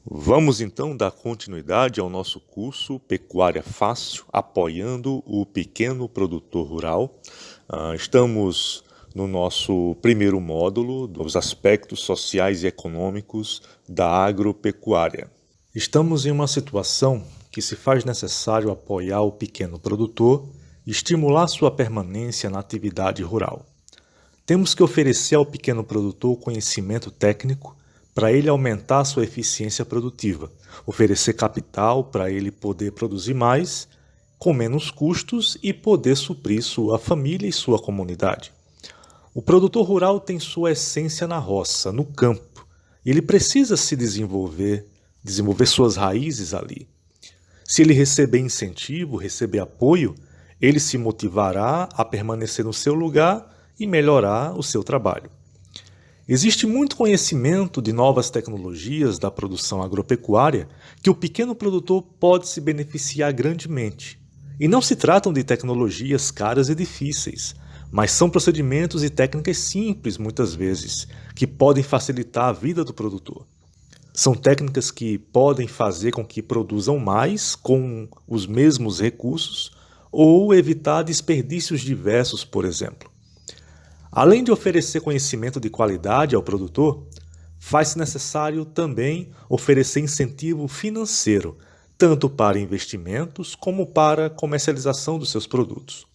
Vamos então dar continuidade ao nosso curso Pecuária Fácil, apoiando o pequeno produtor rural. Estamos no nosso primeiro módulo dos aspectos sociais e econômicos da agropecuária. Estamos em uma situação que se faz necessário apoiar o pequeno produtor e estimular sua permanência na atividade rural. Temos que oferecer ao pequeno produtor conhecimento técnico para ele aumentar sua eficiência produtiva, oferecer capital para ele poder produzir mais, com menos custos e poder suprir sua família e sua comunidade. O produtor rural tem sua essência na roça, no campo, e ele precisa se desenvolver suas raízes ali. Se ele receber incentivo, receber apoio, ele se motivará a permanecer no seu lugar e melhorar o seu trabalho. Existe muito conhecimento de novas tecnologias da produção agropecuária que o pequeno produtor pode se beneficiar grandemente. E não se tratam de tecnologias caras e difíceis, mas são procedimentos e técnicas simples, muitas vezes, que podem facilitar a vida do produtor. São técnicas que podem fazer com que produzam mais com os mesmos recursos ou evitar desperdícios diversos, por exemplo. Além de oferecer conhecimento de qualidade ao produtor, faz-se necessário também oferecer incentivo financeiro, tanto para investimentos como para comercialização dos seus produtos.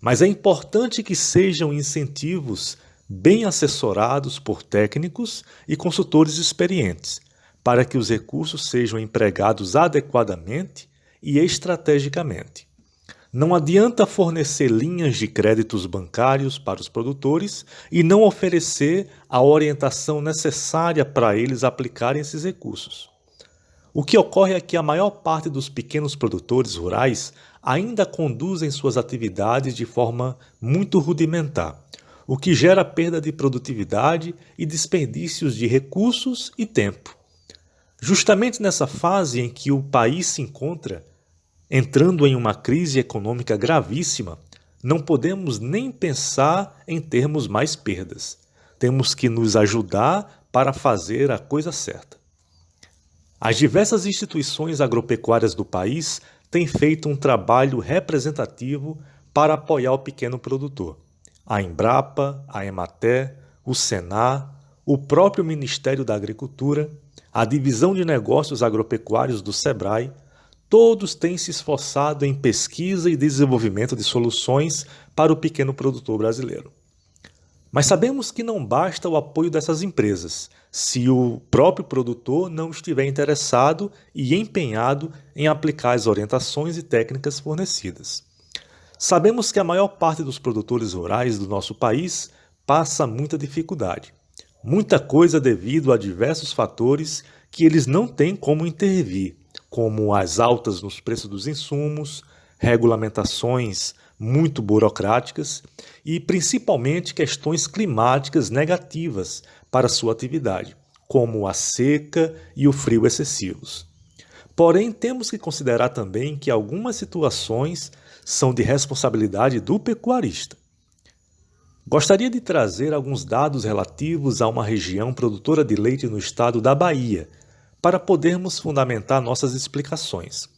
Mas é importante que sejam incentivos bem assessorados por técnicos e consultores experientes, para que os recursos sejam empregados adequadamente e estrategicamente. Não adianta fornecer linhas de créditos bancários para os produtores e não oferecer a orientação necessária para eles aplicarem esses recursos. O que ocorre é que a maior parte dos pequenos produtores rurais ainda conduzem suas atividades de forma muito rudimentar, o que gera perda de produtividade e desperdícios de recursos e tempo. Justamente nessa fase em que o país se encontra, entrando em uma crise econômica gravíssima, não podemos nem pensar em termos mais perdas. Temos que nos ajudar para fazer a coisa certa. As diversas instituições agropecuárias do país têm feito um trabalho representativo para apoiar o pequeno produtor. A Embrapa, a Emater, o Senar, o próprio Ministério da Agricultura, a Divisão de Negócios Agropecuários do SEBRAE, todos têm se esforçado em pesquisa e desenvolvimento de soluções para o pequeno produtor brasileiro. Mas sabemos que não basta o apoio dessas empresas, se o próprio produtor não estiver interessado e empenhado em aplicar as orientações e técnicas fornecidas. Sabemos que a maior parte dos produtores rurais do nosso país passa muita dificuldade. Muita coisa devido a diversos fatores que eles não têm como intervir, como as altas nos preços dos insumos, regulamentações muito burocráticas e principalmente questões climáticas negativas para sua atividade, como a seca e o frio excessivos. Porém, temos que considerar também que algumas situações são de responsabilidade do pecuarista. Gostaria de trazer alguns dados relativos a uma região produtora de leite no estado da Bahia, para podermos fundamentar nossas explicações.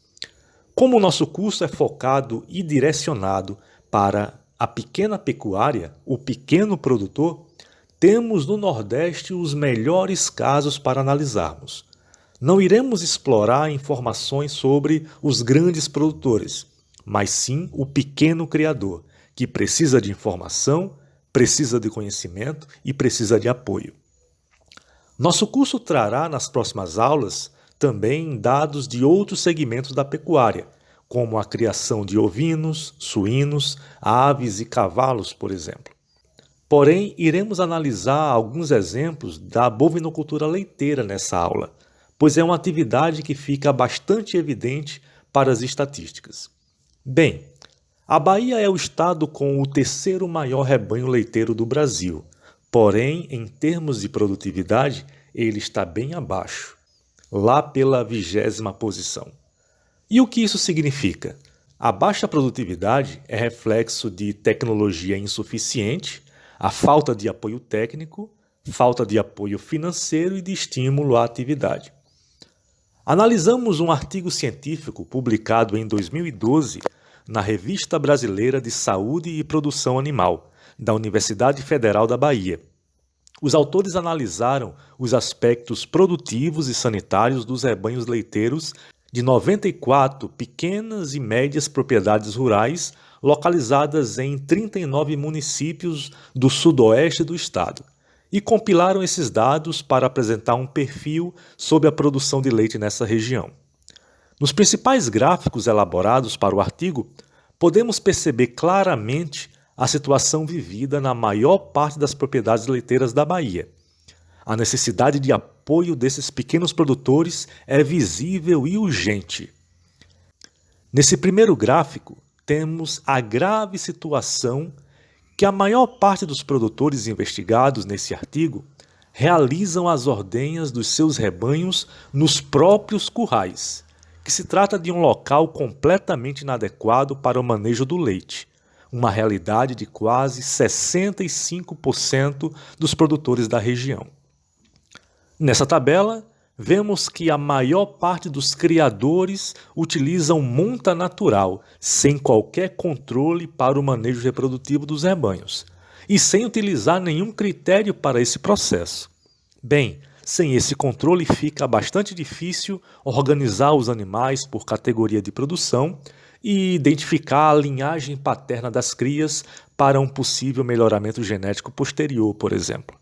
Como o nosso curso é focado e direcionado para a pequena pecuária, o pequeno produtor, temos no Nordeste os melhores casos para analisarmos. Não iremos explorar informações sobre os grandes produtores, mas sim o pequeno criador, que precisa de informação, precisa de conhecimento e precisa de apoio. Nosso curso trará nas próximas aulas também dados de outros segmentos da pecuária, como a criação de ovinos, suínos, aves e cavalos, por exemplo. Porém, iremos analisar alguns exemplos da bovinocultura leiteira nessa aula, pois é uma atividade que fica bastante evidente para as estatísticas. Bem, a Bahia é o estado com o terceiro maior rebanho leiteiro do Brasil. Porém, em termos de produtividade, ele está bem abaixo, lá pela 20ª posição. E o que isso significa? A baixa produtividade é reflexo de tecnologia insuficiente, a falta de apoio técnico, falta de apoio financeiro e de estímulo à atividade. Analisamos um artigo científico publicado em 2012 na Revista Brasileira de Saúde e Produção Animal, da Universidade Federal da Bahia. Os autores analisaram os aspectos produtivos e sanitários dos rebanhos leiteiros de 94 pequenas e médias propriedades rurais localizadas em 39 municípios do sudoeste do estado, e compilaram esses dados para apresentar um perfil sobre a produção de leite nessa região. Nos principais gráficos elaborados para o artigo, podemos perceber claramente a situação vivida na maior parte das propriedades leiteiras da Bahia. A necessidade de apoio desses pequenos produtores é visível e urgente. Nesse primeiro gráfico, temos a grave situação que a maior parte dos produtores investigados nesse artigo realizam as ordenhas dos seus rebanhos nos próprios currais, que se trata de um local completamente inadequado para o manejo do leite, uma realidade de quase 65% dos produtores da região. Nessa tabela, vemos que a maior parte dos criadores utilizam monta natural, sem qualquer controle para o manejo reprodutivo dos rebanhos, e sem utilizar nenhum critério para esse processo. Bem, sem esse controle fica bastante difícil organizar os animais por categoria de produção e identificar a linhagem paterna das crias para um possível melhoramento genético posterior, por exemplo.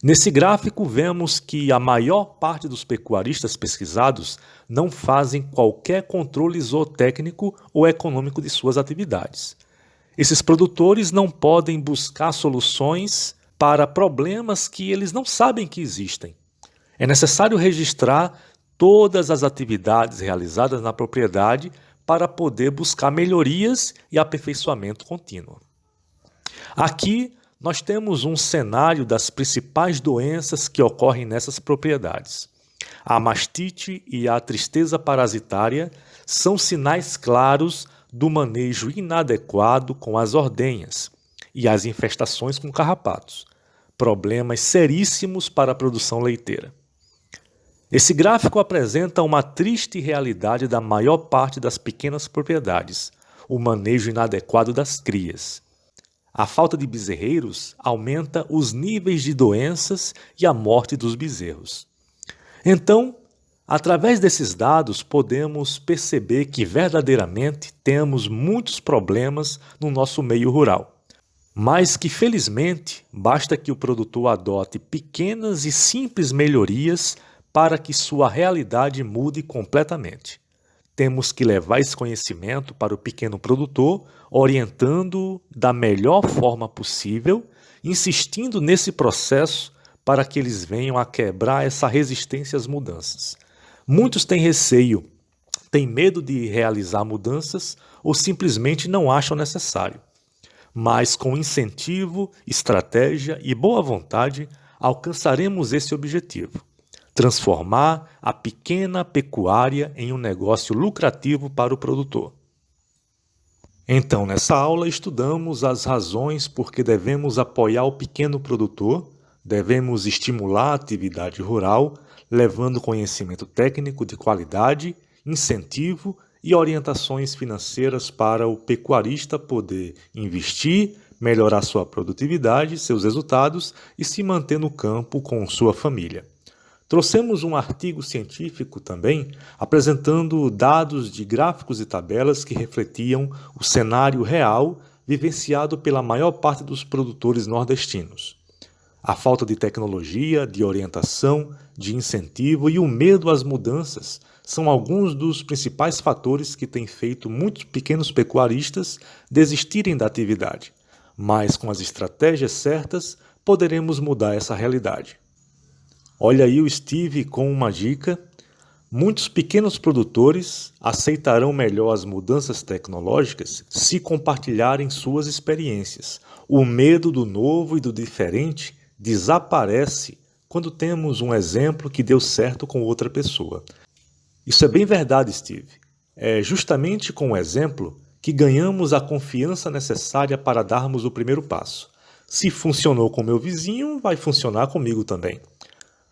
Nesse gráfico, vemos que a maior parte dos pecuaristas pesquisados não fazem qualquer controle zootécnico ou econômico de suas atividades. Esses produtores não podem buscar soluções para problemas que eles não sabem que existem. É necessário registrar todas as atividades realizadas na propriedade para poder buscar melhorias e aperfeiçoamento contínuo. Aqui, nós temos um cenário das principais doenças que ocorrem nessas propriedades. A mastite e a tristeza parasitária são sinais claros do manejo inadequado com as ordenhas e as infestações com carrapatos, problemas seríssimos para a produção leiteira. Esse gráfico apresenta uma triste realidade da maior parte das pequenas propriedades, o manejo inadequado das crias. A falta de bezerreiros aumenta os níveis de doenças e a morte dos bezerros. Então, através desses dados, podemos perceber que verdadeiramente temos muitos problemas no nosso meio rural, mas que felizmente basta que o produtor adote pequenas e simples melhorias para que sua realidade mude completamente. Temos que levar esse conhecimento para o pequeno produtor, orientando-o da melhor forma possível, insistindo nesse processo para que eles venham a quebrar essa resistência às mudanças. Muitos têm receio, têm medo de realizar mudanças ou simplesmente não acham necessário. Mas com incentivo, estratégia e boa vontade, alcançaremos esse objetivo: transformar a pequena pecuária em um negócio lucrativo para o produtor. Então, nessa aula, estudamos as razões por que devemos apoiar o pequeno produtor, devemos estimular a atividade rural, levando conhecimento técnico de qualidade, incentivo e orientações financeiras para o pecuarista poder investir, melhorar sua produtividade, seus resultados e se manter no campo com sua família. Trouxemos um artigo científico também apresentando dados de gráficos e tabelas que refletiam o cenário real vivenciado pela maior parte dos produtores nordestinos. A falta de tecnologia, de orientação, de incentivo e o medo às mudanças são alguns dos principais fatores que têm feito muitos pequenos pecuaristas desistirem da atividade. Mas com as estratégias certas, poderemos mudar essa realidade. Olha aí o Steve com uma dica: muitos pequenos produtores aceitarão melhor as mudanças tecnológicas se compartilharem suas experiências. O medo do novo e do diferente desaparece quando temos um exemplo que deu certo com outra pessoa. Isso é bem verdade, Steve. É justamente com o exemplo que ganhamos a confiança necessária para darmos o primeiro passo. Se funcionou com meu vizinho, vai funcionar comigo também.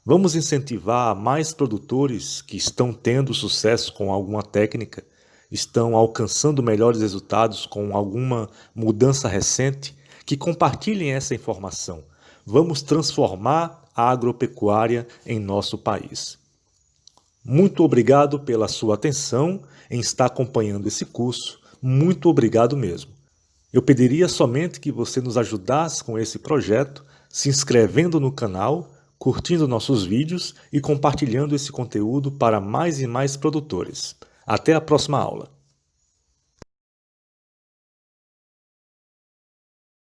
Vamos incentivar mais produtores que estão tendo sucesso com alguma técnica, estão alcançando melhores resultados com alguma mudança recente, que compartilhem essa informação. Vamos transformar a agropecuária em nosso país. Muito obrigado pela sua atenção em estar acompanhando esse curso. Muito obrigado mesmo. Eu pediria somente que você nos ajudasse com esse projeto, se inscrevendo no canal, curtindo nossos vídeos e compartilhando esse conteúdo para mais e mais produtores. Até a próxima aula.